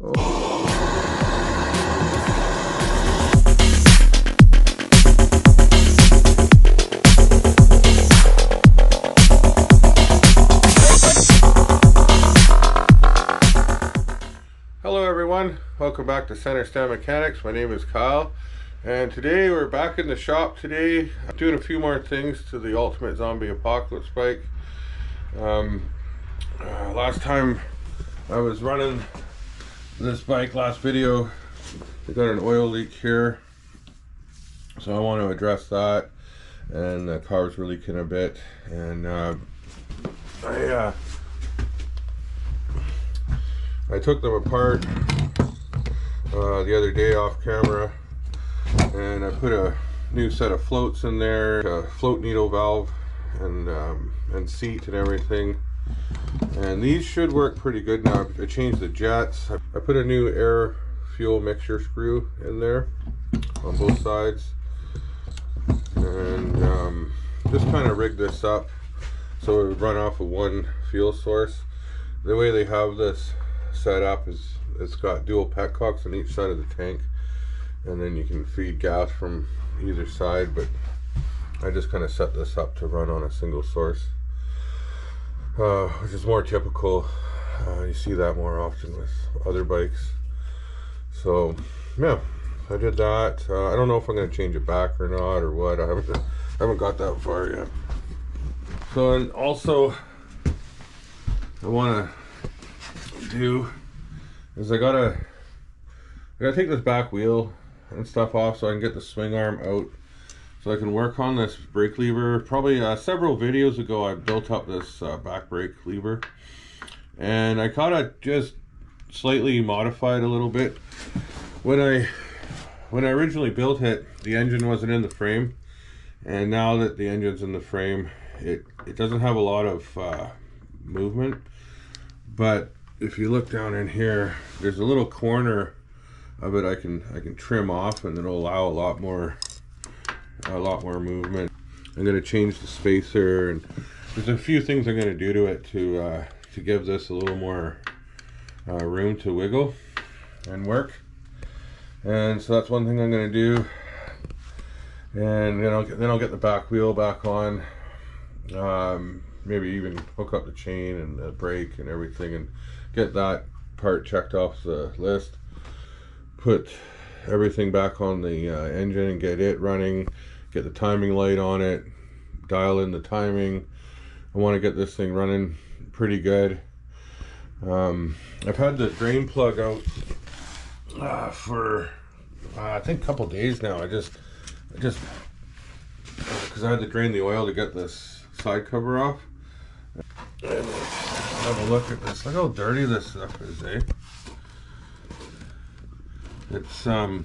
Hello everyone, welcome back to Center Stand Mechanics. My name is Kyle, and today we're back in the shop today. I'm doing a few more things to the Ultimate Zombie Apocalypse bike. Last time I was running this bike, last video, I got an oil leak here, so I want to address that, and the carbs were leaking a bit, and I took them apart the other day off camera, and I put a new set of floats in there, a float needle valve and seat and everything, and these should work pretty good now. I changed the jets. I put a new air fuel mixture screw in there on both sides, and just kind of rigged this up so it would run off of one fuel source. The way they have this set up is it's got dual petcocks on each side of the tank, and then you can feed gas from either side, but I just kind of set this up to run on a single source, which is more typical. You see that more often with other bikes. So yeah, I did that. I don't know if I'm going to change it back or not or what. I haven't got that far yet. So, and also I want to do is I gotta take this back wheel and stuff off so I can get the swing arm out, so I can work on this brake lever. Probably several videos ago I built up this back brake lever, and I kind of just slightly modified a little bit. When I originally built it, the engine wasn't in the frame, and now that the engine's in the frame, it doesn't have a lot of movement. But if you look down in here, there's a little corner of it I can trim off, and it'll allow a lot more movement. I'm going to change the spacer, and there's a few things I'm going to do to it to give this a little more room to wiggle and work. And so that's one thing I'm going to do. And then I'll get the back wheel back on. Maybe even hook up the chain and the brake and everything, and get that part checked off the list. Put everything back on the engine and get it running. Get the timing light on it. Dial in the timing. I want to get this thing running pretty good. I've had the drain plug out for I think a couple days now. I just because I had to drain the oil to get this side cover off. And have a look at this. Look how dirty this stuff is, eh? It's I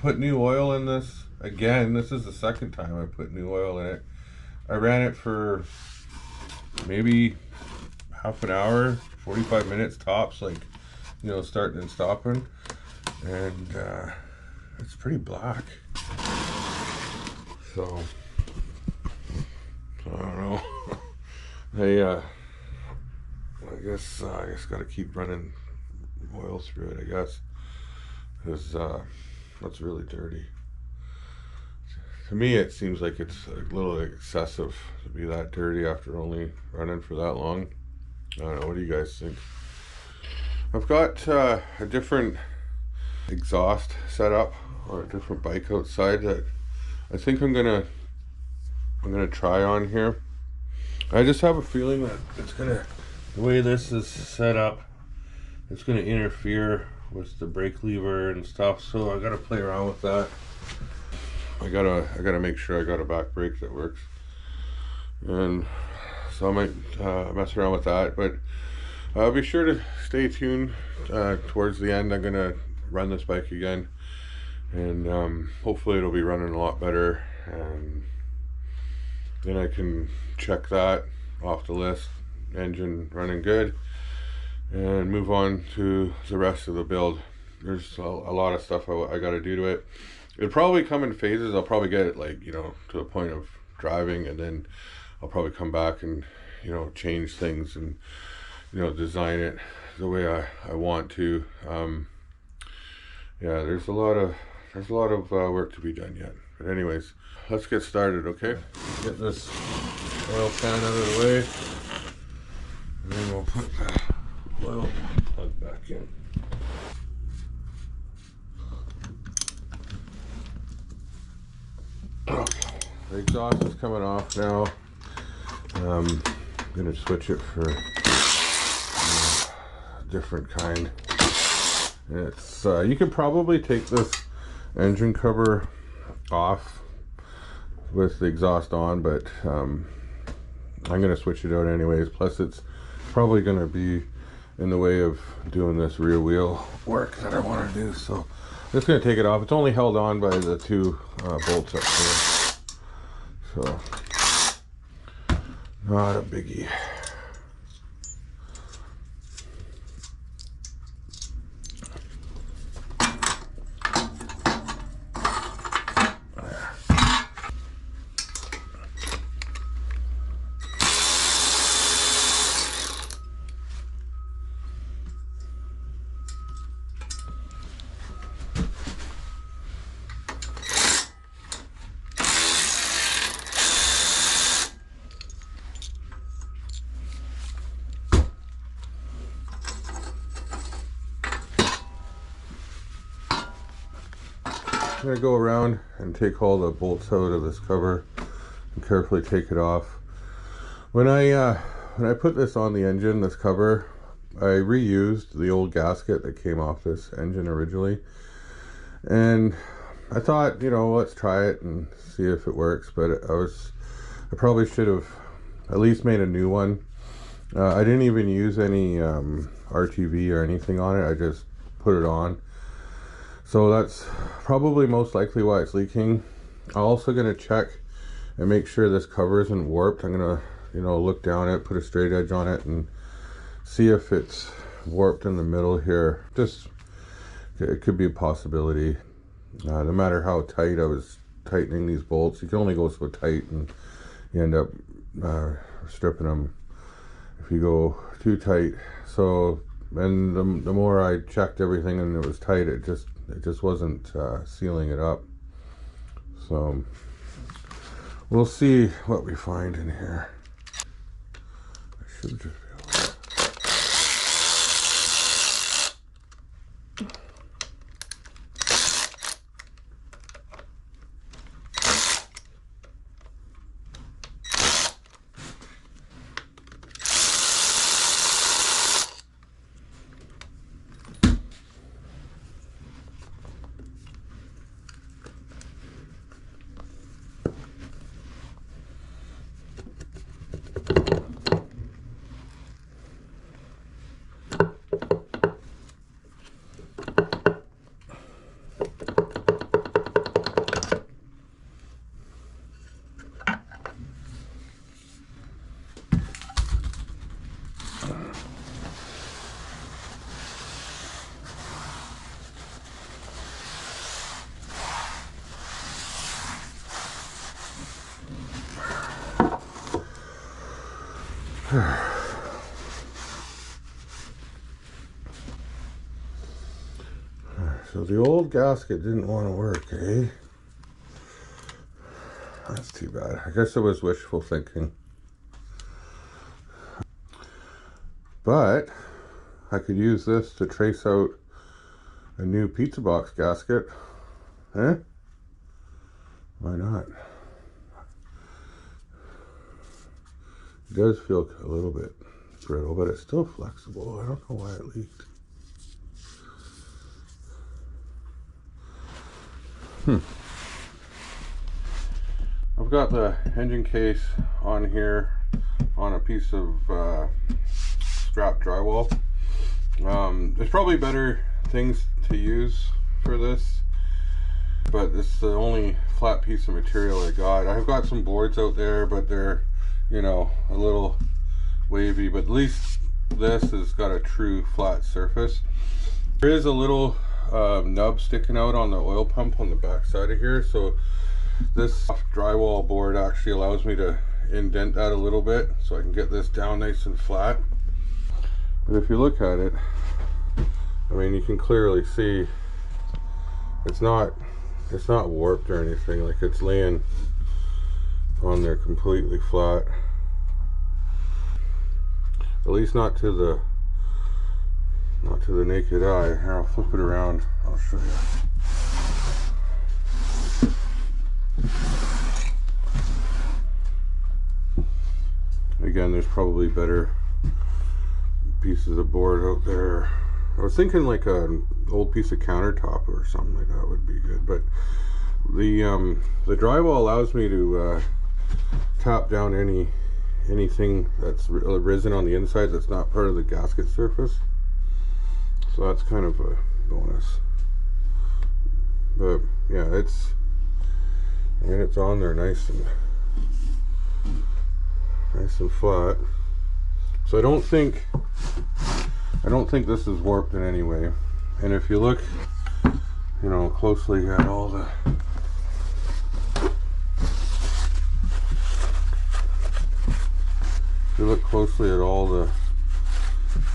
put new oil in this again. This is the second time I put new oil in it. I ran it for maybe half an hour, 45 minutes tops, like, you know, starting and stopping, and it's pretty black. So I don't know. I guess gotta keep running oil through it, I guess, because that's really dirty. To me, it seems like it's a little excessive to be that dirty after only running for that long. I don't know, what do you guys think? I've got a different exhaust setup, or a different bike outside that I think I'm gonna try on here. I just have a feeling that the way this is set up, it's gonna interfere with the brake lever and stuff, so I gotta play around with that. I gotta make sure I got a back brake that works, and so I might mess around with that. But be sure to stay tuned. Towards the end, I'm gonna run this bike again, and hopefully it'll be running a lot better, and then I can check that off the list. Engine running good, and move on to the rest of the build. There's a lot of stuff I got to do to it. It'll probably come in phases. I'll probably get it, like, you know, to a point of driving, and then I'll probably come back and, you know, change things and, you know, design it the way I want to. Yeah, there's a lot of work to be done yet. But anyways, let's get started, okay? Get this oil pan out of the way, and then we'll put the oil plug back in. Okay, the exhaust is coming off now. I'm gonna switch it for a different kind. It's you could probably take this engine cover off with the exhaust on, but I'm gonna switch it out anyways. Plus it's probably gonna be in the way of doing this rear wheel work that I want to do, so I'm just gonna take it off. It's only held on by the two bolts up here, so not a biggie. I'm going to go around and take all the bolts out of this cover and carefully take it off. When I put this on the engine, this cover, I reused the old gasket that came off this engine originally, and I thought, you know, let's try it and see if it works. But I probably should have at least made a new one. I didn't even use any RTV or anything on it. I just put it on. So that's probably most likely why it's leaking. I'm also gonna check and make sure this cover isn't warped. I'm gonna, you know, look down it, put a straight edge on it, and see if it's warped in the middle here. Just, it could be a possibility. No matter how tight I was tightening these bolts, you can only go so tight, and you end up stripping them if you go too tight. So, and the more I checked everything and it was tight, it just wasn't sealing it up. So we'll see what we find in here. I should just be able to... So the old gasket didn't want to work, eh? That's too bad. I guess it was wishful thinking. But I could use this to trace out a new pizza box gasket. Eh? Why not? It does feel a little bit brittle, but it's still flexible. I don't know why it leaked. I've got the engine case on here on a piece of scrap drywall. There's probably better things to use for this, but it's the only flat piece of material I got. I've got some boards out there, but they're, you know, a little wavy, but at least this has got a true flat surface. There is a little nub sticking out on the oil pump on the back side of here, so this drywall board actually allows me to indent that a little bit so I can get this down nice and flat. But if you look at it, I mean, you can clearly see it's not warped or anything. Like, it's laying on there completely flat. At least not to the naked eye. Here, I'll flip it around. I'll show you. Again, there's probably better pieces of board out there. I was thinking like an old piece of countertop or something like that would be good, but the drywall allows me to tap down anything that's risen on the inside that's not part of the gasket surface. So that's kind of a bonus. But yeah, I mean, it's on there nice and flat. So I don't think this is warped in any way. And if you look, you know, closely at all the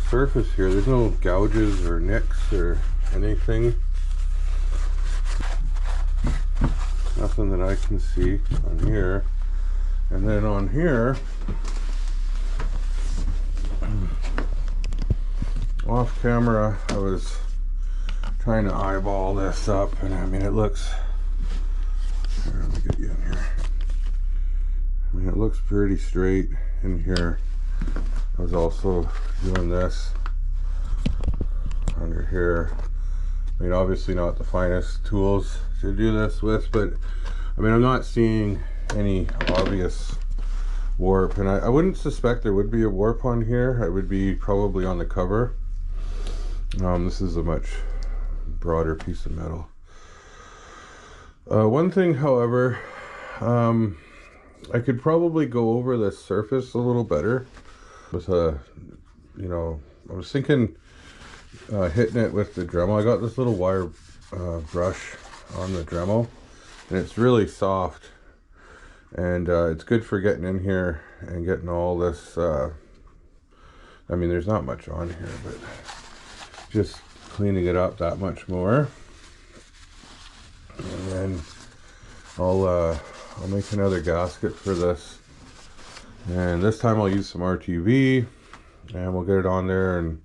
surface here, there's no gouges or nicks or anything. Nothing that I can see on here. And then on here, off camera, I was trying to eyeball this up, and I mean, it looks, here, let me get you in here. I mean, it looks pretty straight in here. I was also doing this under here. I mean, obviously not the finest tools to do this with, but I mean, I'm not seeing any obvious warp, and I wouldn't suspect there would be a warp on here. It would be probably on the cover. This is a much broader piece of metal. One thing, however, I could probably go over the surface a little better with a, you know, I was thinking hitting it with the Dremel. I got this little wire brush on the Dremel, and it's really soft, and it's good for getting in here and getting all this, I mean, there's not much on here, but just cleaning it up that much more. And then I'll make another gasket for this, and this time I'll use some RTV, and we'll get it on there, and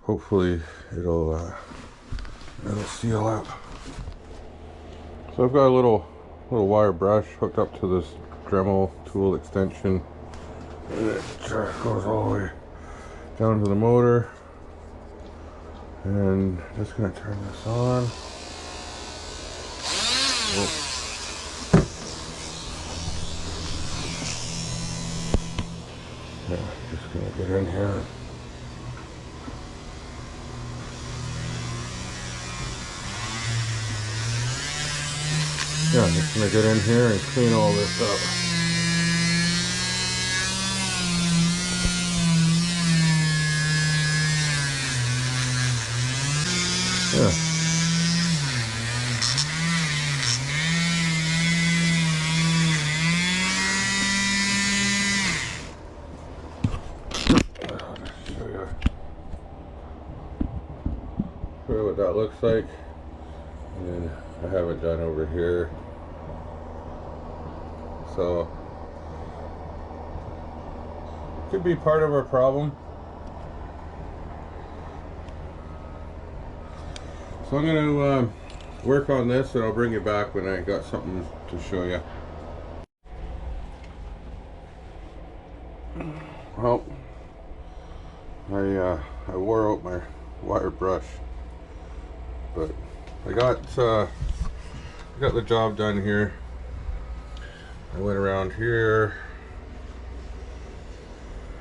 hopefully it'll seal up. So I've got a little wire brush hooked up to this Dremel tool extension, and it goes all the way down to the motor. And just gonna turn this on. Oh. Yeah, just gonna get in here. Yeah, I'm just gonna get in here and clean all this up. Yeah. Show you what that looks like, and I have it done over here. So could be part of our problem. So I'm going to work on this, and I'll bring you back when I got something to show you. Well, I wore out my wire brush, but I got the job done here. I went around here,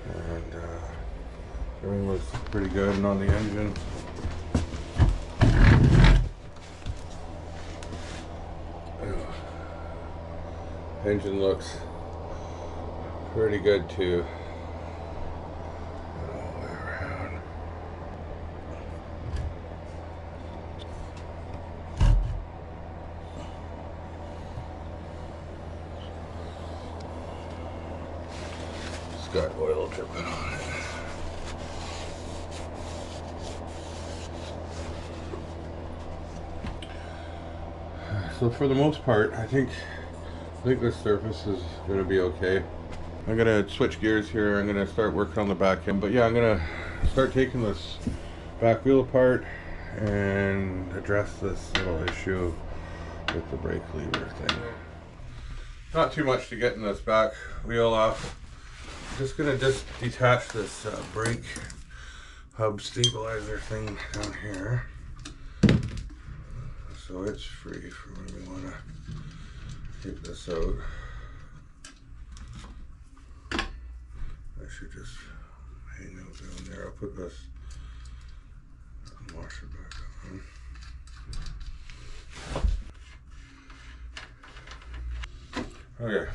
and everything was pretty good, and on the engine. Engine looks pretty good too. All the way around. It's got oil dripping on it. So for the most part, I think this surface is gonna be okay. I'm gonna switch gears here. I'm gonna start working on the back end, but yeah, I'm gonna start taking this back wheel apart and address this little issue with the brake lever thing. Not too much to getting this back wheel off. I'm just gonna detach this brake hub stabilizer thing down here, so it's free for when we want to take this out. I should just hang out down there. I'll put this washer back on. Okay,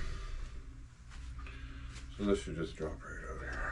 so this should just drop right out here.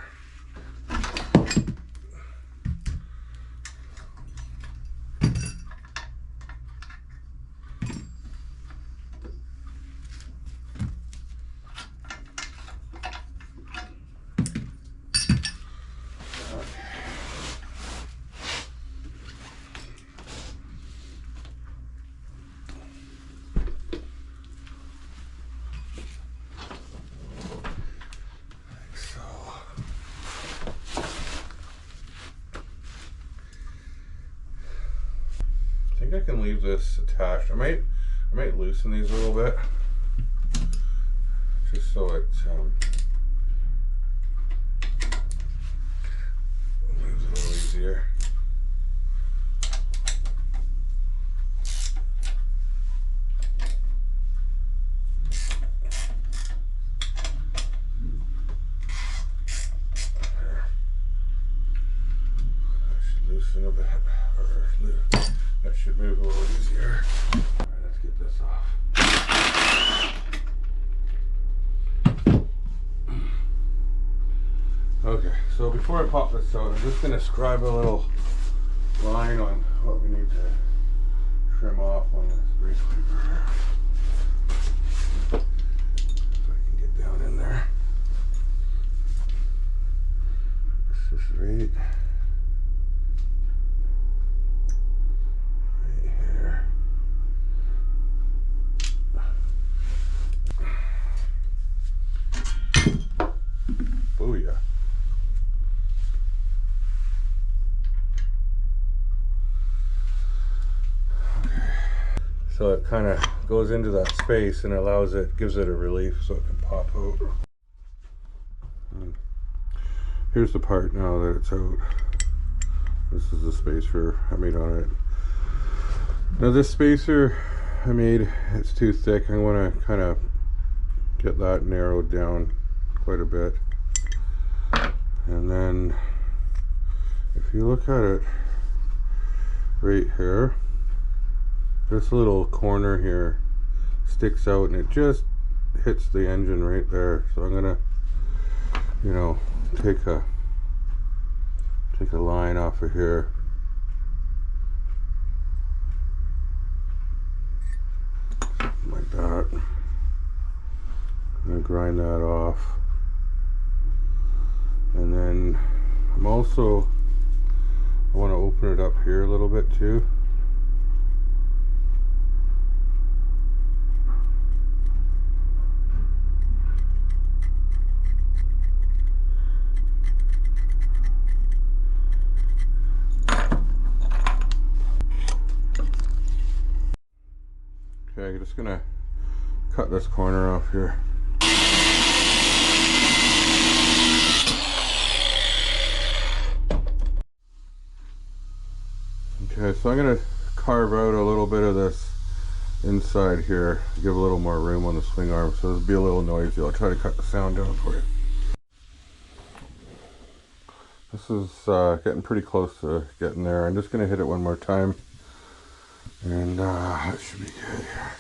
I can leave this attached. I might loosen these a little bit, just so it moves a little easier. There. That should loosen a bit, that should move a little easier. All right, let's get this off. Okay, so before I pop this out, I'm just going to scribe a little line on what we need to trim off on this brake lever. If I can get down in there. This is right here. Booyah. So it kind of goes into that space and allows it, gives it a relief so it can pop out. And here's the part now that it's out. This is the spacer I made on it. Now this spacer I made, it's too thick. I want to kind of get that narrowed down quite a bit. And then if you look at it right here, this little corner here sticks out and it just hits the engine right there. So I'm gonna, you know, take a line off of here. Like that. I'm gonna grind that off. And then I want to open it up here a little bit too. Okay, I'm just gonna cut this corner off here. Okay, so I'm gonna carve out a little bit of this inside here, give a little more room on the swing arm, so it'll be a little noisy. I'll try to cut the sound down for you. This is getting pretty close to getting there. I'm just gonna hit it one more time, and that should be good here.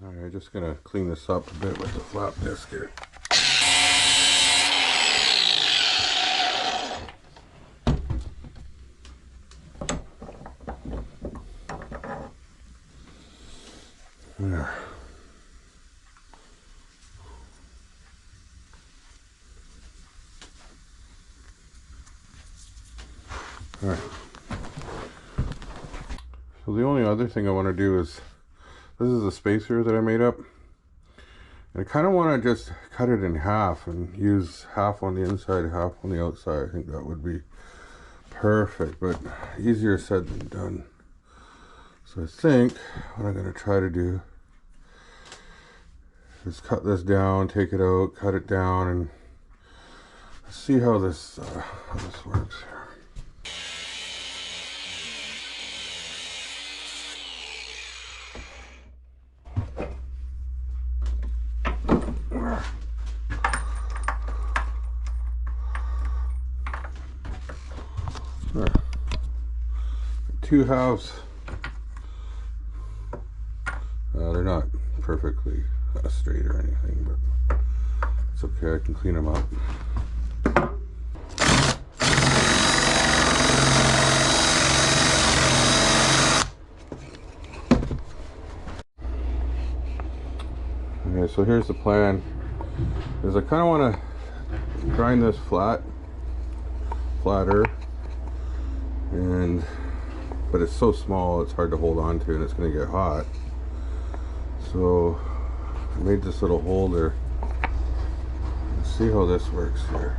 Alright, just gonna clean this up a bit with the flap disc here. There. Alright. So the only other thing I want to do is, this is a spacer that I made up. And I kind of want to just cut it in half and use half on the inside, half on the outside. I think that would be perfect, but easier said than done. So I think what I'm going to try to do is cut this down, take it out, cut it down, and see how this works here. Two halves. They're not perfectly straight or anything, but it's okay. I can clean them up. Okay, so here's the plan. Is I kind of want to grind this flatter, but it's so small it's hard to hold on to and it's going to get hot. So I made this little holder. Let's see how this works here.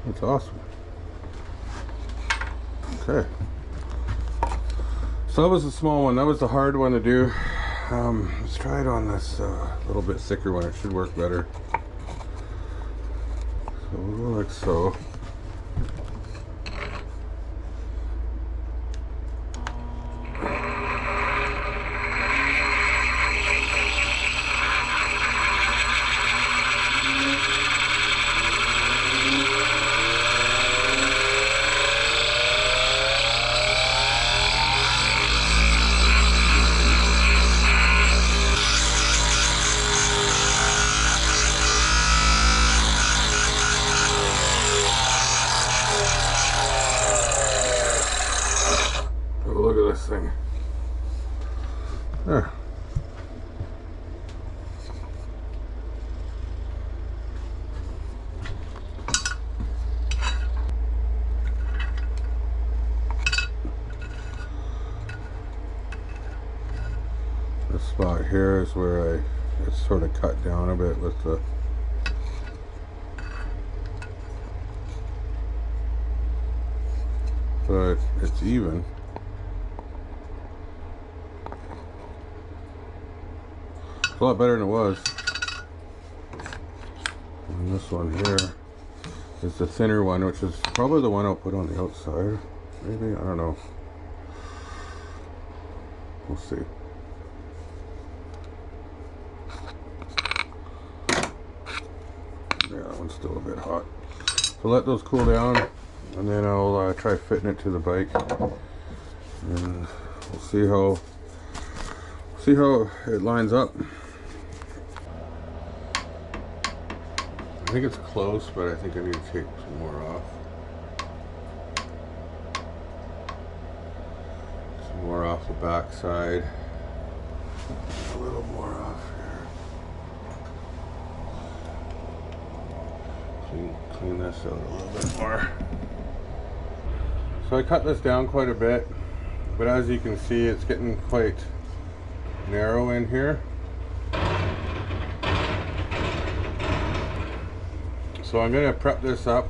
That's awesome. Okay, so that was a small one. That was the hard one to do. Let's try it on this little bit thicker one. It should work better. So we'll go like so. Look at this thing. There. This spot here is where it's sort of cut down a bit with the but it's even. It's a lot better than it was. And this one here is the thinner one, which is probably the one I'll put on the outside. Maybe, I don't know. We'll see. Yeah, that one's still a bit hot. So let those cool down, and then I'll try fitting it to the bike, and we'll see how it lines up. I think it's close, but I think I need to take some more off. Some more off the back side. A little more off here. Clean this out a little bit more. So I cut this down quite a bit, but as you can see, it's getting quite narrow in here. So I'm going to prep this up.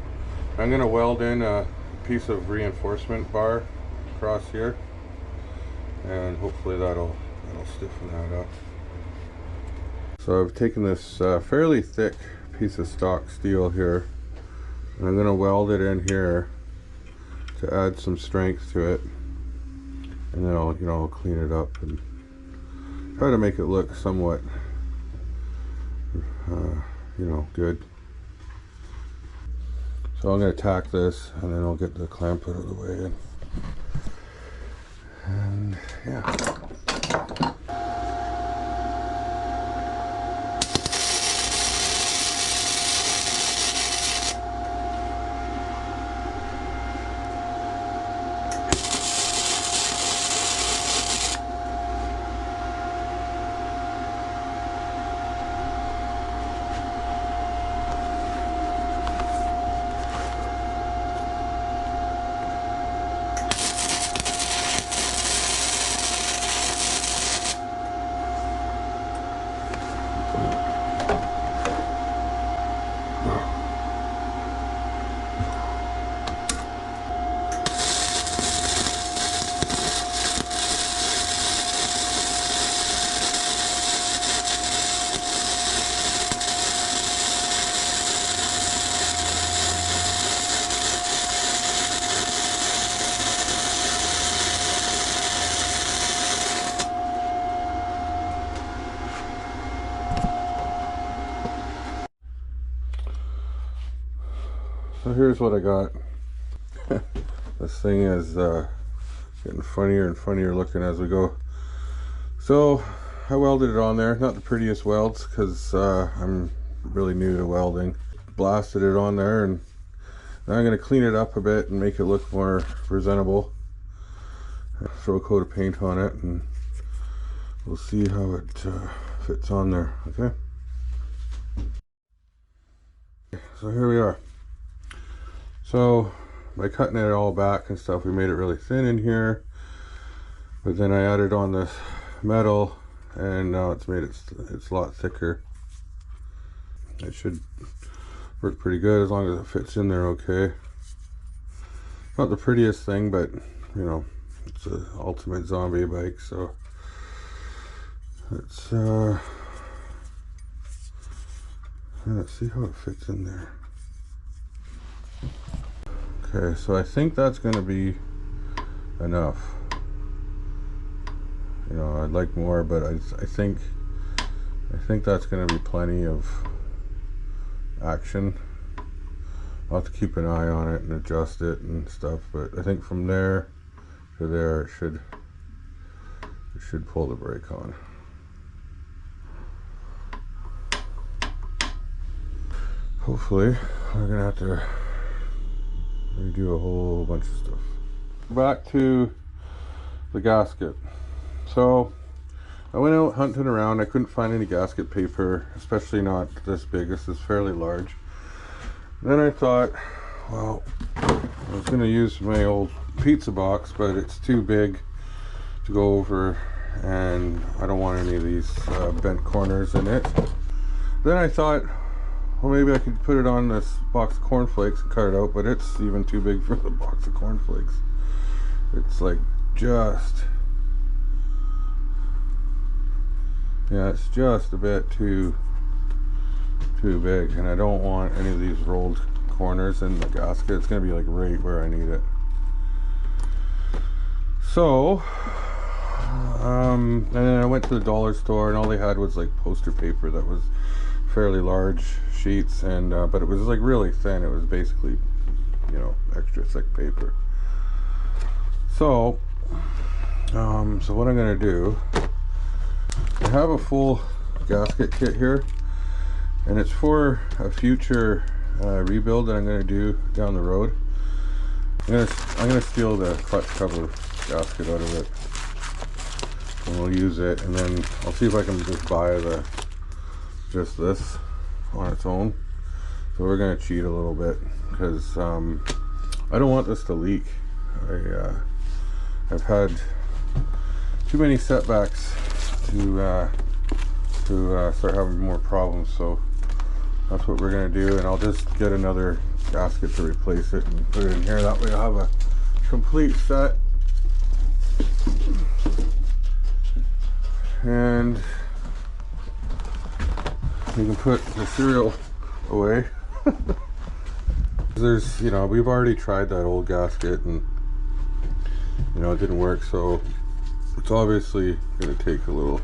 I'm going to weld in a piece of reinforcement bar across here, and hopefully that'll stiffen that up. So I've taken this fairly thick piece of stock steel here, and I'm going to weld it in here to add some strength to it, and then I'll clean it up and try to make it look somewhat, you know, good. So I'm going to tack this, and then I'll get the clamp out of the way. And yeah. So here's what I got. This thing is getting funnier and funnier looking as we go. So I welded it on there. Not the prettiest welds because I'm really new to welding. Blasted it on there, and now I'm going to clean it up a bit and make it look more presentable. Throw a coat of paint on it, and we'll see how it fits on there. Okay. So here we are. So by cutting it all back and stuff, we made it really thin in here, but then I added on this metal, and now it's made it's a lot thicker. It should work pretty good as long as it fits in there okay. Not the prettiest thing, but you know, it's an ultimate zombie bike, so let's see how it fits in there. Okay, so I think that's going to be enough. You know, I'd like more, but I think that's going to be plenty of action. I'll have to keep an eye on it and adjust it and stuff, but I think from there to there it should pull the brake on. Hopefully. We're gonna have to redo a whole bunch of stuff. Back to the gasket. So I went out hunting around. I couldn't find any gasket paper, especially not this big. This is fairly large. Then I thought, well, I was going to use my old pizza box, but it's too big to go over, and I don't want any of these bent corners in it. Then I thought, well, maybe I could put it on this box of cornflakes and cut it out, but it's even too big for the box of cornflakes. It's like just, yeah, it's just a bit too big, and I don't want any of these rolled corners in the gasket. It's going to be like right where I need it. So and then I went to the dollar store, and all they had was like poster paper that was fairly large sheets, and but it was like really thin. It was basically, you know, extra thick paper. So so what I'm going to do, I have a full gasket kit here, and it's for a future rebuild that I'm going to do down the road. I'm going to steal the clutch cover gasket out of it, and we'll use it, and then I'll see if I can just buy just this on its own. So we're going to cheat a little bit, because I don't want this to leak. I've had too many setbacks to start having more problems, so that's what we're going to do. And I'll just get another gasket to replace it and put it in here. That way I'll have a complete set, and you can put the cereal away. There's, you know, we've already tried that old gasket, and you know, it didn't work, so it's obviously going to take a little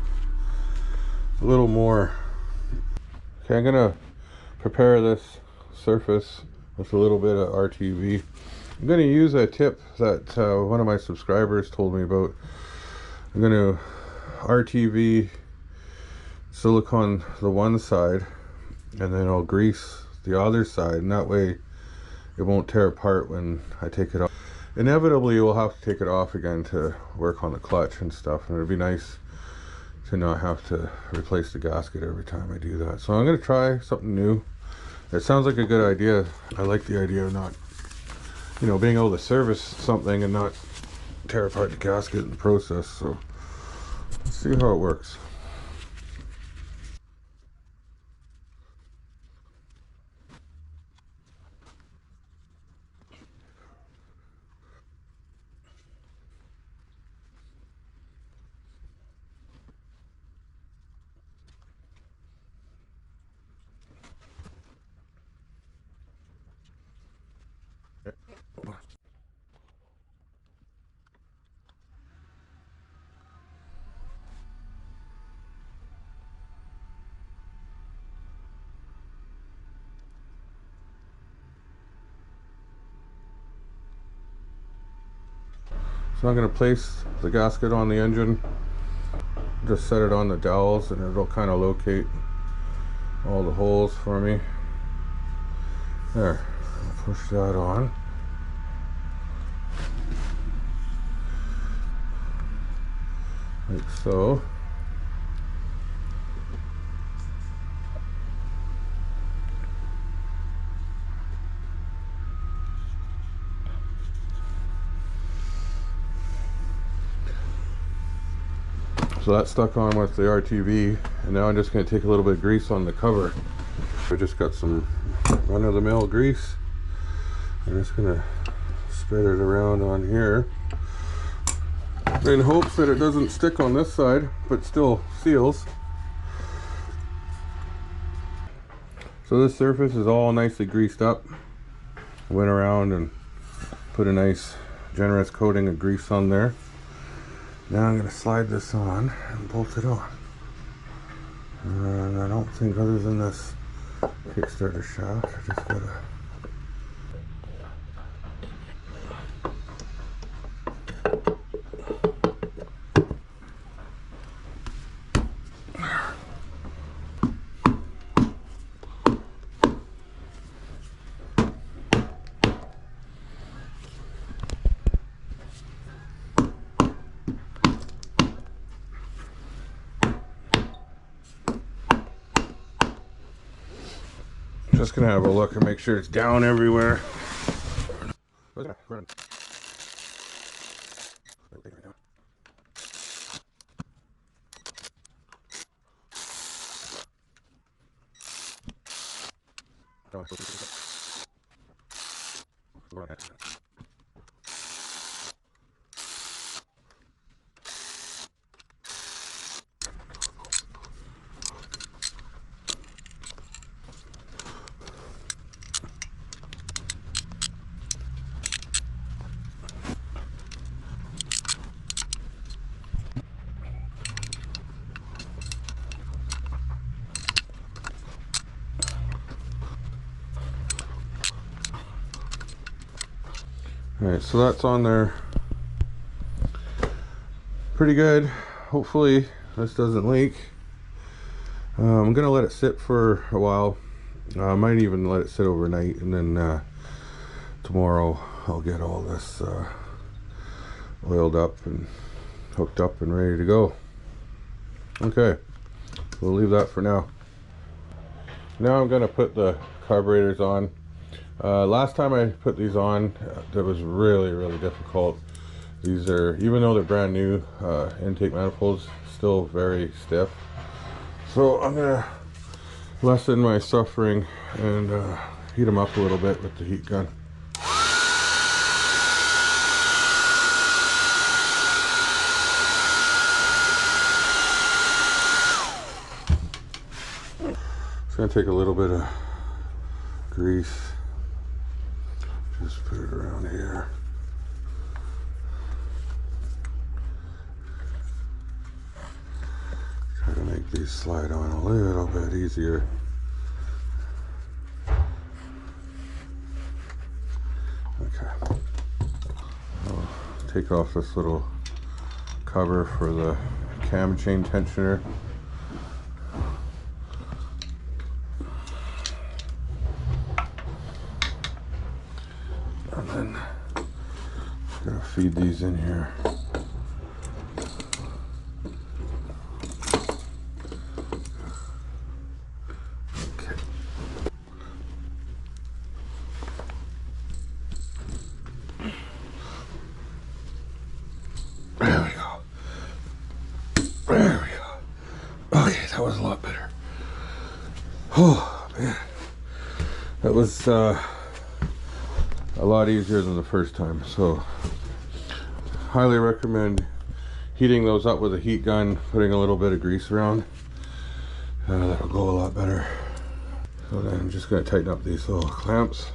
a little more. Okay, I'm gonna prepare this surface with a little bit of RTV. I'm gonna use a tip that one of my subscribers told me about. I'm gonna RTV silicone the one side, and then I'll grease the other side, and that way it won't tear apart when I take it off. Inevitably we'll have to take it off again to work on the clutch and stuff, and it'd be nice to not have to replace the gasket every time I do that. So I'm going to try something new. It sounds like a good idea. I like the idea of not, you know, being able to service something and not tear apart the gasket in the process. So let's see how it works. So I'm going to place the gasket on the engine, just set it on the dowels, and it'll kind of locate all the holes for me. There, I'll push that on. Like so. So that's stuck on with the RTV, and now I'm just going to take a little bit of grease on the cover. I just got some run-of-the-mill grease. I'm just going to spread it around on here in hopes that it doesn't stick on this side, but still seals. So this surface is all nicely greased up. I went around and put a nice generous coating of grease on there. Now I'm going to slide this on and bolt it on. And I don't think, other than this Kickstarter shaft, I just gotta. Just gonna have a look and make sure it's down everywhere. Alright, so that's on there pretty good. Hopefully this doesn't leak. I'm gonna let it sit for a while. I might even let it sit overnight, and then tomorrow I'll get all this oiled up and hooked up and ready to go. Okay, we'll leave that for now. Now I'm gonna put the carburetors on. Last time I put these on, that was really difficult. These are, even though they're brand new intake manifolds, still very stiff. So I'm gonna lessen my suffering and heat them up a little bit with the heat gun. It's gonna take a little bit of grease. Just put it around here. Try to make these slide on a little bit easier. Okay. I'll take off this little cover for the cam chain tensioner. And then I'm gonna feed these in here. Okay. There we go. There we go. Okay, that was a lot better. Oh man, that was a lot easier than the first time. So highly recommend heating those up with a heat gun, putting a little bit of grease around. That'll go a lot better. So then I'm just going to tighten up these little clamps.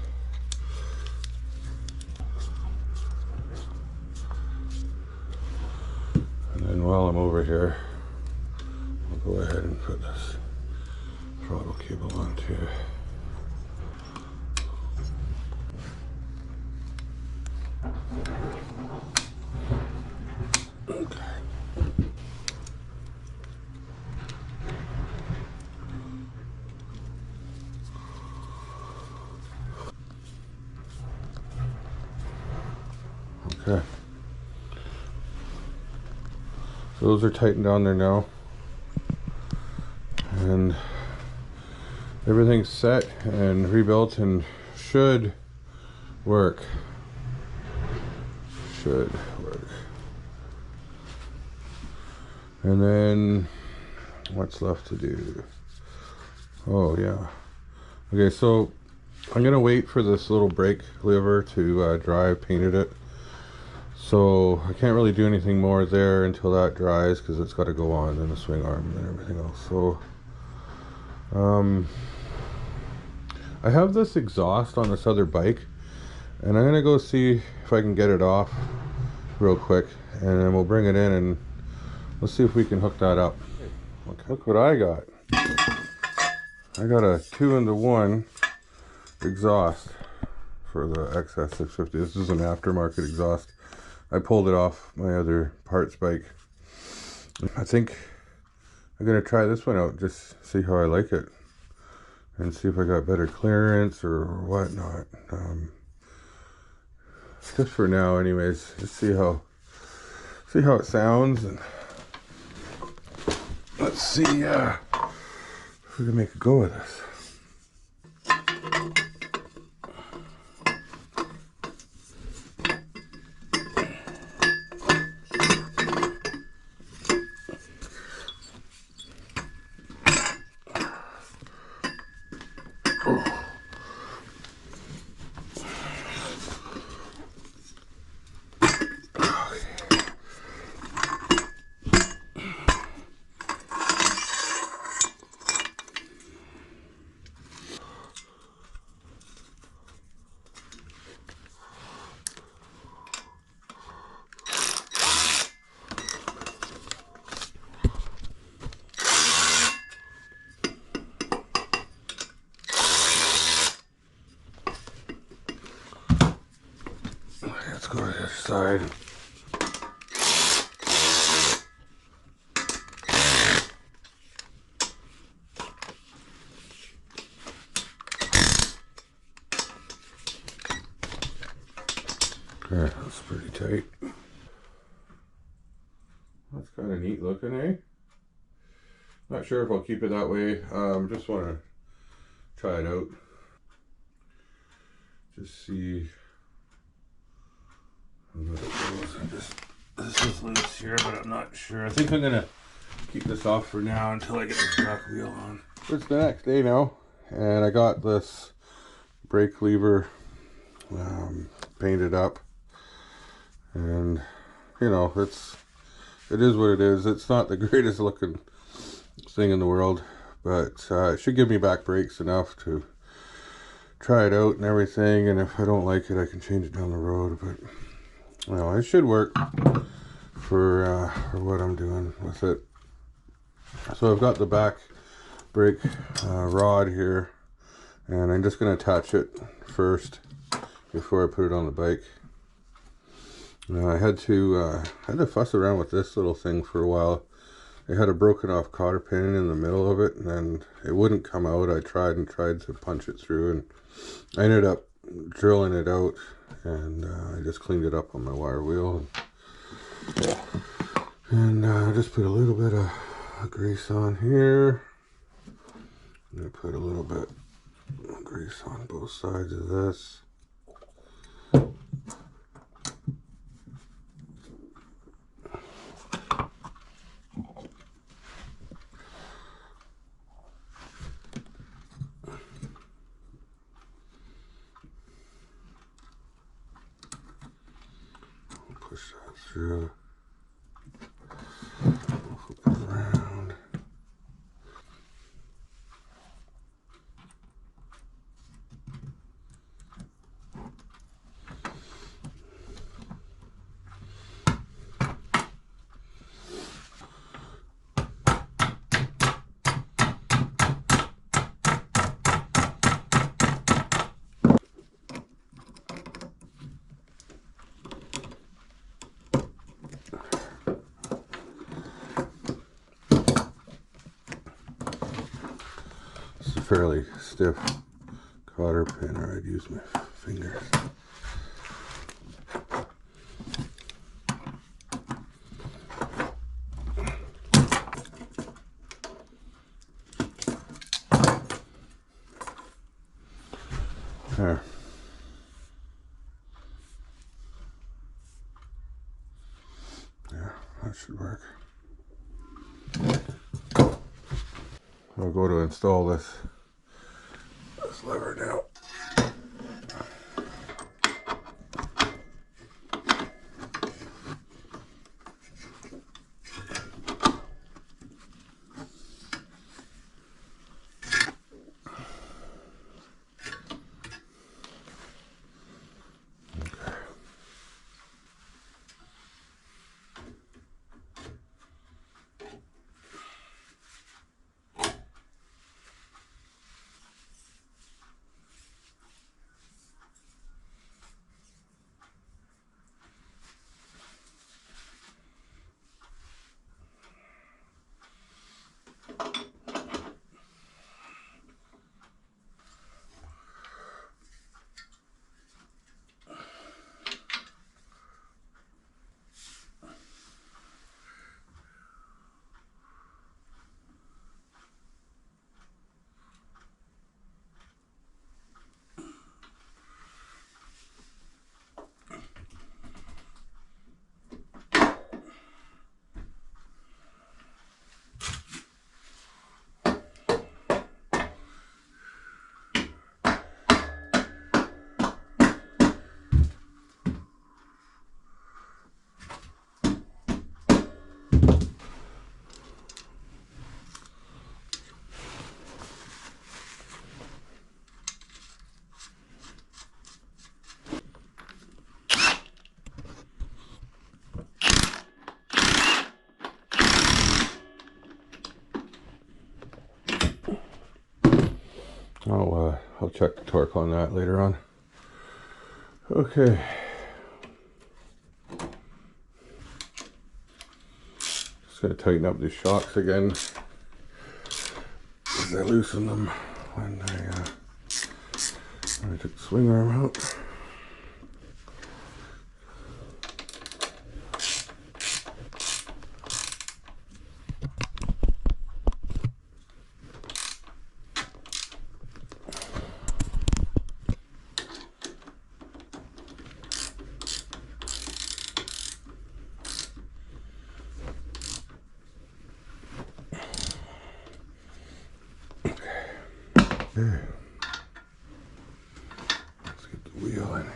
And then while I'm over here, I'll go ahead and put this throttle cable on too. Okay. Okay. So those are tightened on there now. And everything's set and rebuilt and should work. Should work. And then what's left to do? Oh yeah. Okay, so I'm gonna wait for this little brake lever to dry. I painted it, so I can't really do anything more there until that dries, because it's got to go on, and the swing arm and everything else. So I have this exhaust on this other bike, and I'm gonna go see if I can get it off real quick, and then we'll bring it in and let's see if we can hook that up. Look what I got. I got a 2-in-1 exhaust for the XS650. This is an aftermarket exhaust. I pulled it off my other parts bike. I think I'm gonna try this one out, just see how I like it, and see if I got better clearance or whatnot. Just for now, anyways. Just see how it sounds, and let's see if we can make a go of this. Let's go to the other side. Okay, that's pretty tight. That's kind of neat looking, eh? Not sure if I'll keep it that way. Just want to try it out. Just see. This is loose here, but I'm not sure. I think I'm gonna keep this off for now until I get this back wheel on. It's the next day now, and I got this brake lever painted up, and you know, it is what it is. It's not the greatest looking thing in the world, but it should give me back brakes enough to try it out and everything, and if I don't like it, I can change it down the road. But well, it should work for what I'm doing with it. So I've got the back brake rod here, and I'm just going to attach it first before I put it on the bike. I had to fuss around with this little thing for a while. It had a broken off cotter pin in the middle of it, and it wouldn't come out. I tried and tried to punch it through, and I ended up drilling it out, and I just cleaned it up on my wire wheel, and just put a little bit of grease on here. I'm going to put a little bit of grease on both sides of this. Push that through. Flip it around. It's a fairly stiff cotter pin, or I'd use my fingers. There. Yeah, that should work. I'll go to install this lever now. I'll check the torque on that later on. Okay. Just gotta tighten up these shocks again, because I loosened them when I took the swing arm out. Okay. Let's get the wheel in here.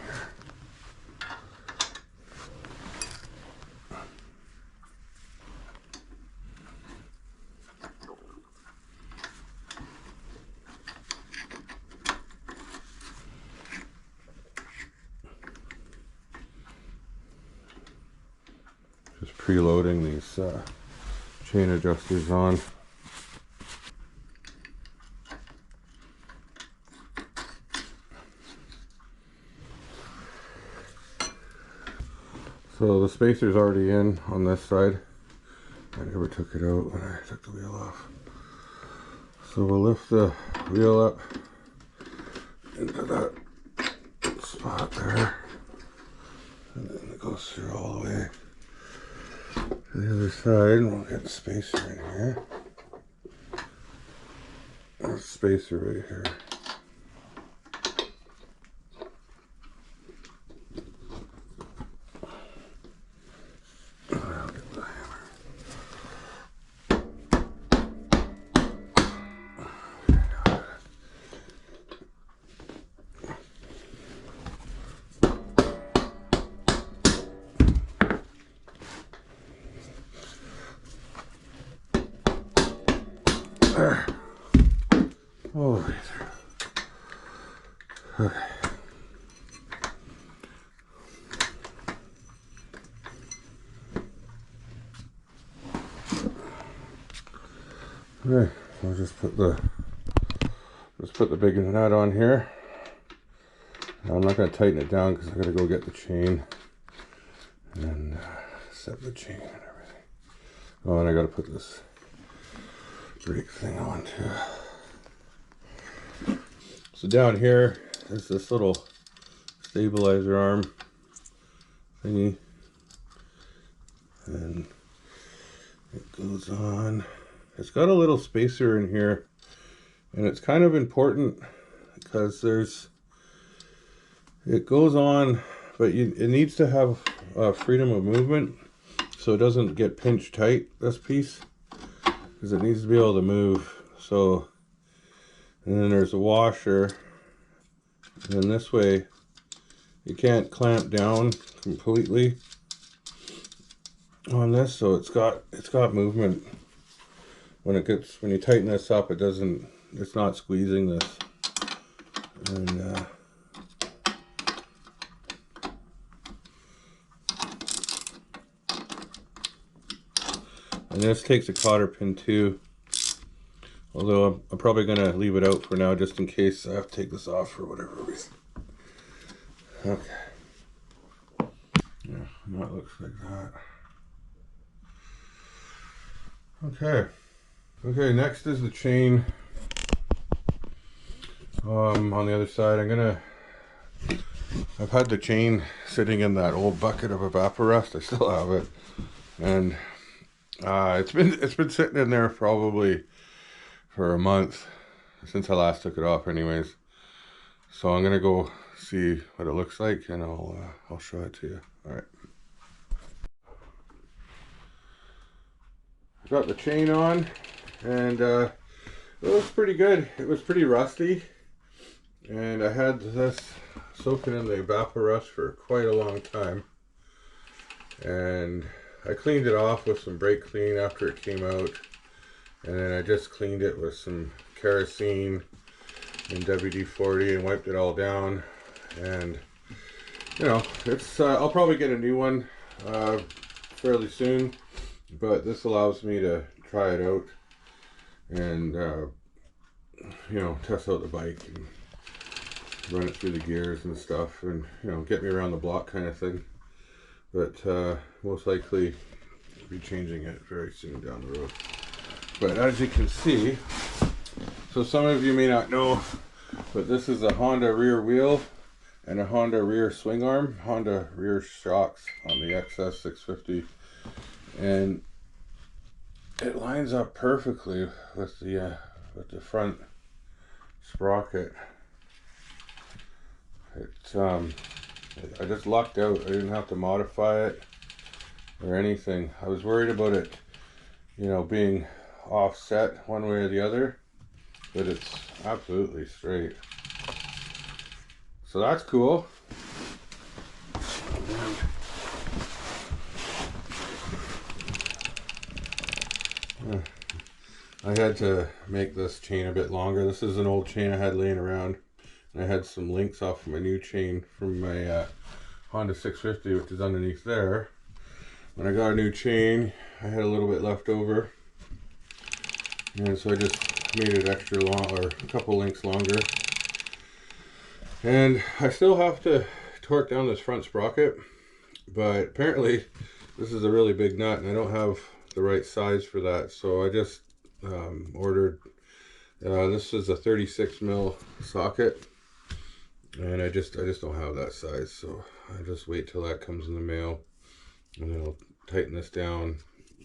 Just preloading these chain adjusters on. So the spacer's already in on this side. I never took it out when I took the wheel off. So we'll lift the wheel up into that spot there. And then it goes through all the way to the other side, and we'll get the spacer in here. There's a spacer right here. There. All the way through. Okay. Okay, so I'll just put the big nut on here. Now, I'm not going to tighten it down because I got to go get the chain and set the chain and everything. Oh, and I got to put this brake thing on too. So down here, there's this little stabilizer arm thingy, and it goes on. It's got a little spacer in here, and it's kind of important because it goes on, but it needs to have freedom of movement so it doesn't get pinched tight, this piece, because it needs to be able to move. So, and then there's a washer, and this way you can't clamp down completely on this, so it's got movement. When you tighten this up, it's not squeezing this. And this takes a cotter pin too, although I'm probably going to leave it out for now just in case I have to take this off for whatever reason. Okay. Yeah, that looks like that. Okay, next is the chain. On the other side, I've had the chain sitting in that old bucket of evaporust. I still have it, and it's been sitting in there probably for a month since I last took it off anyways. So I'm gonna go see what it looks like, and I'll show it to you. All right. Got the chain on, and it looks pretty good. It was pretty rusty, and I had this soaking in the evaporust for quite a long time, and I cleaned it off with some brake clean after it came out, and then I just cleaned it with some kerosene and WD-40 and wiped it all down. And you know, it's I'll probably get a new one fairly soon, but this allows me to try it out and you know, test out the bike and run it through the gears and stuff, and you know, get me around the block kind of thing. But most likely be changing it very soon down the road. But as you can see, so some of you may not know, but this is a Honda rear wheel and a Honda rear swing arm, Honda rear shocks on the XS 650, and it lines up perfectly with the front sprocket. I just lucked out. I didn't have to modify it or anything. I was worried about it, you know, being offset one way or the other, but it's absolutely straight. So that's cool. I had to make this chain a bit longer. This is an old chain I had laying around. I had some links off of my new chain from my Honda 650, which is underneath there. When I got a new chain, I had a little bit left over, and so I just made it extra long, or a couple links longer. And I still have to torque down this front sprocket, but apparently this is a really big nut and I don't have the right size for that, so I just ordered this is a 36 mil socket, and I just don't have that size, so I just wait till that comes in the mail, and then I'll tighten this down,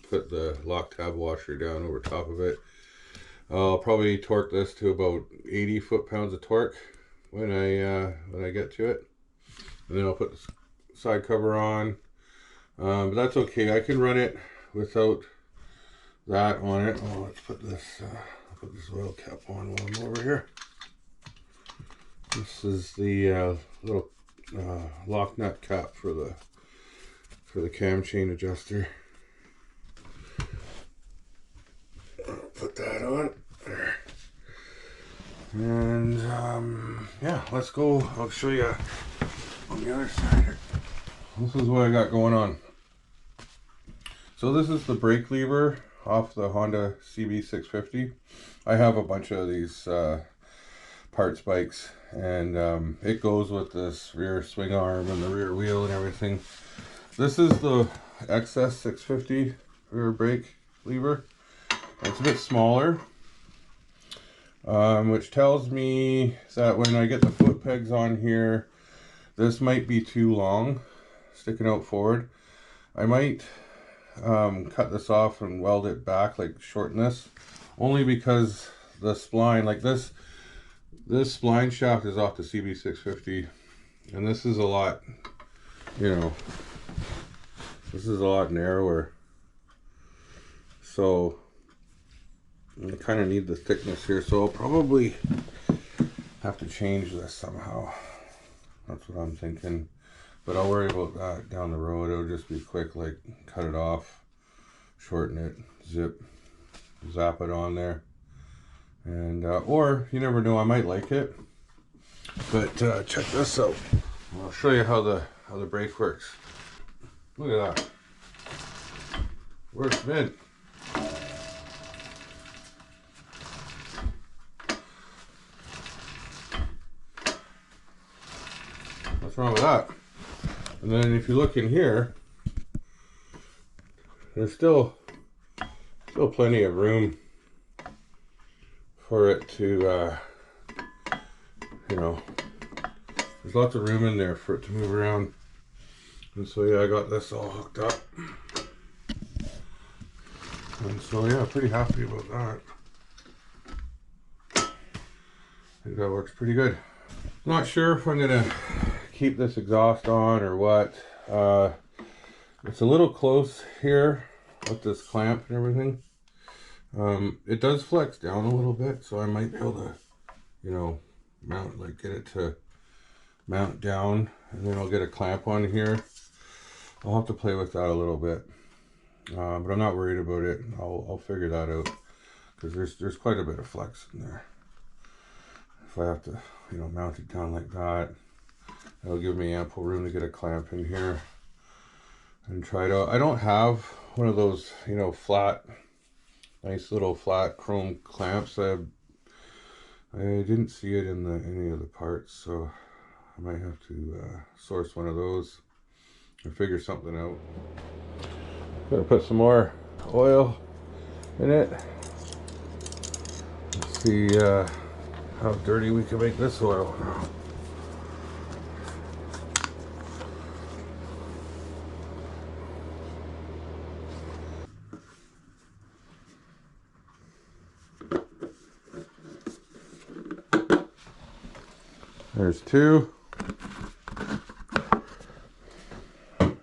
put the lock tab washer down over top of it. I'll probably torque this to about 80 foot-pounds of torque when I get to it, and then I'll put the side cover on. But that's okay. I can run it without that on it. Oh, let's put this oil cap on while I'm over here. This is the little lock nut cap for the cam chain adjuster. Put that on there, and yeah, let's go. I'll show you on the other side here. This is what I got going on. So this is the brake lever off the Honda CB650. I have a bunch of these parts bikes, and it goes with this rear swing arm and the rear wheel and everything. This is the XS650 rear brake lever. It's a bit smaller, which tells me that when I get the foot pegs on here, this might be too long, sticking out forward. I might cut this off and weld it back, like shorten this, only because the spline, like this spline shaft is off the CB650, and this is a lot, you know, this is a lot narrower, so I kind of need the thickness here, so I'll probably have to change this somehow. That's what I'm thinking, but I'll worry about that down the road. It'll just be quick, like cut it off, shorten it, zip, zap it on there, and or you never know, I might like it. But check this out. I'll show you how the brake works. Look at that. Works mint. What's wrong with that? And then if you look in here, there's still plenty of room for it to, you know, there's lots of room in there for it to move around. And so yeah, I got this all hooked up. And so yeah, pretty happy about that. I think that works pretty good. Not sure if I'm gonna keep this exhaust on or what. It's a little close here with this clamp and everything. It does flex down a little bit, so I might be able to, you know, mount, like get it to mount down, and then I'll get a clamp on here. I'll have to play with that a little bit, but I'm not worried about it. I'll figure that out, because there's quite a bit of flex in there. If I have to, you know, mount it down like that, that'll give me ample room to get a clamp in here and try it out. I don't have one of those, you know, flat, nice little flat chrome clamps. I didn't see it in any of the parts, so I might have to source one of those or figure something out. Gonna put some more oil in it. Let's see how dirty we can make this oil. There's two. And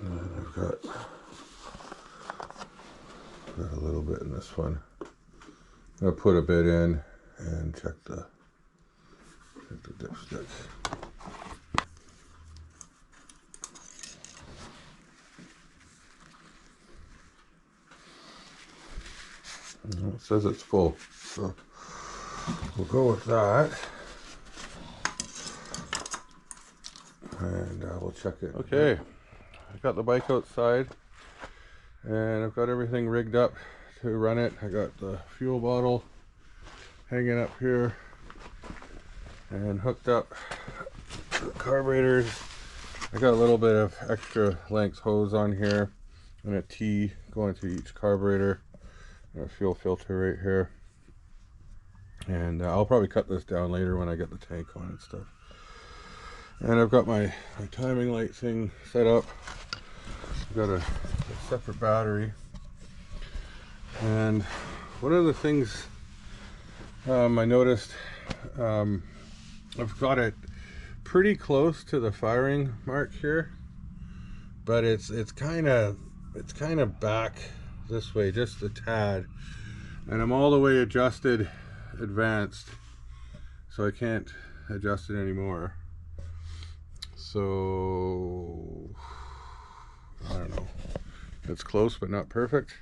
then I've got a little bit in this one. I'll put a bit in and check the dipstick. It says it's full, so we'll go with that, and we'll check it. Okay, I got the bike outside, and I've got everything rigged up to run it. I got the fuel bottle hanging up here and hooked up carburetors. I got a little bit of extra length hose on here and a T going to each carburetor. And a fuel filter right here. And I'll probably cut this down later when I get the tank on and stuff. And I've got my timing light thing set up. I've got a separate battery. And one of the things I noticed, I've got it pretty close to the firing mark here, but it's kind of back this way just a tad, and I'm all the way adjusted advanced, so I can't adjust it anymore. So I don't know, it's close but not perfect,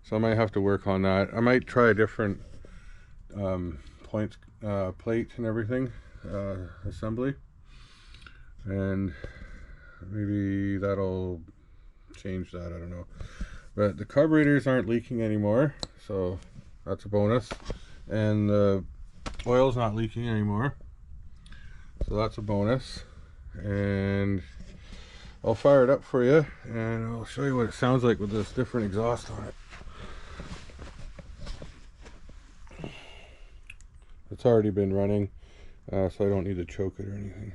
so I might have to work on that. I might try a different plate and everything assembly, and maybe that'll change that. I don't know, but the carburetors aren't leaking anymore, so that's a bonus, and the oil's not leaking anymore, so that's a bonus. And I'll fire it up for you and I'll show you what it sounds like with this different exhaust on it. It's already been running, so I don't need to choke it or anything.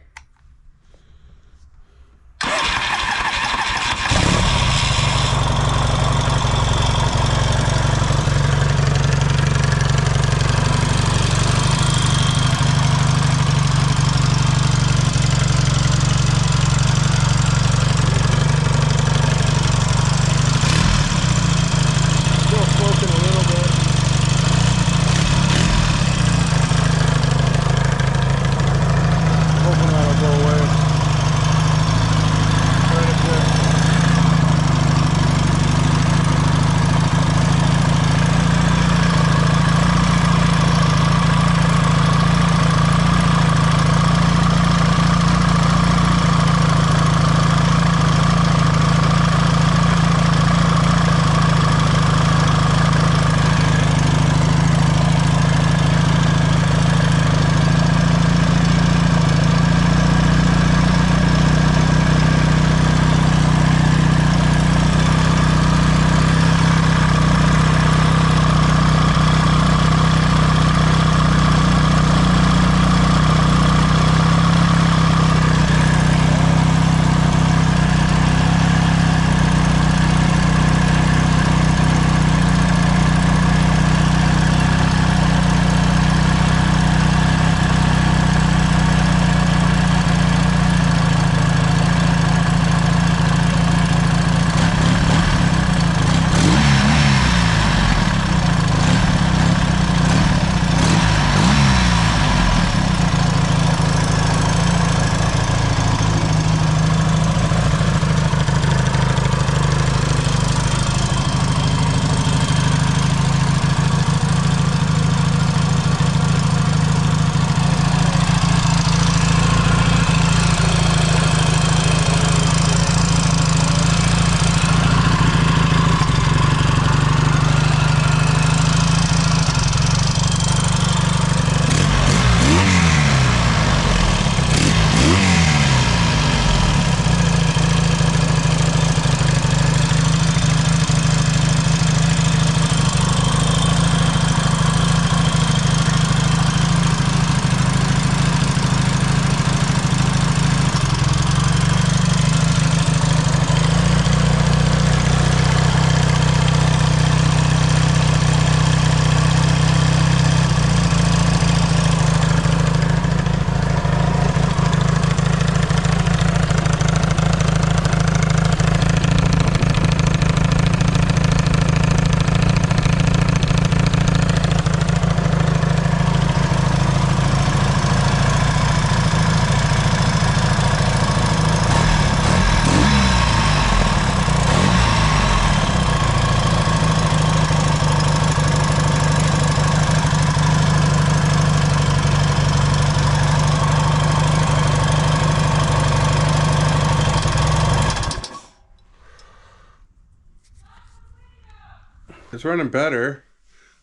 It's running better.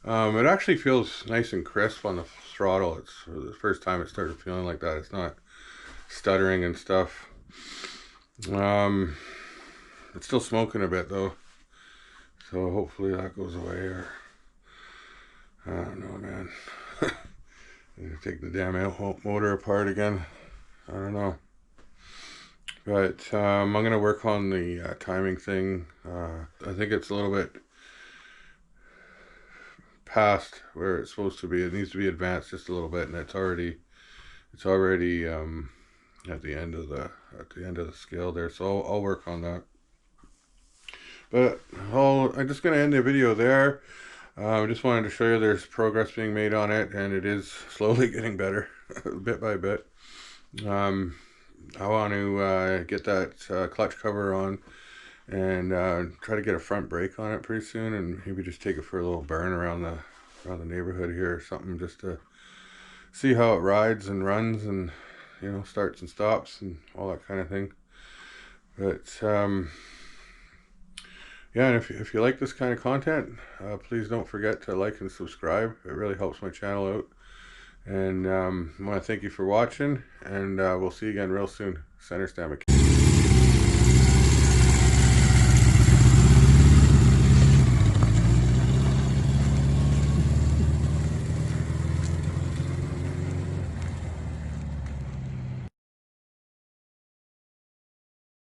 It actually feels nice and crisp on the throttle. It's the first time it started feeling like that. It's not stuttering and stuff. It's still smoking a bit though, so hopefully that goes away, or I don't know, man. Take the damn motor apart again. I don't know. But I'm going to work on the timing thing. I think it's a little bit past where it's supposed to be. It needs to be advanced just a little bit, and it's already at the end of the scale there. So I'll work on that. But I'm just going to end the video there. I just wanted to show you there's progress being made on it, and it is slowly getting better, bit by bit. I want to get that clutch cover on, and try to get a front brake on it pretty soon, and maybe just take it for a little burn around the neighborhood here or something, just to see how it rides and runs, and you know, starts and stops and all that kind of thing. But yeah, and if you like this kind of content, please don't forget to like and subscribe. It really helps my channel out. And I want to thank you for watching, and we'll see you again real soon. Center stand.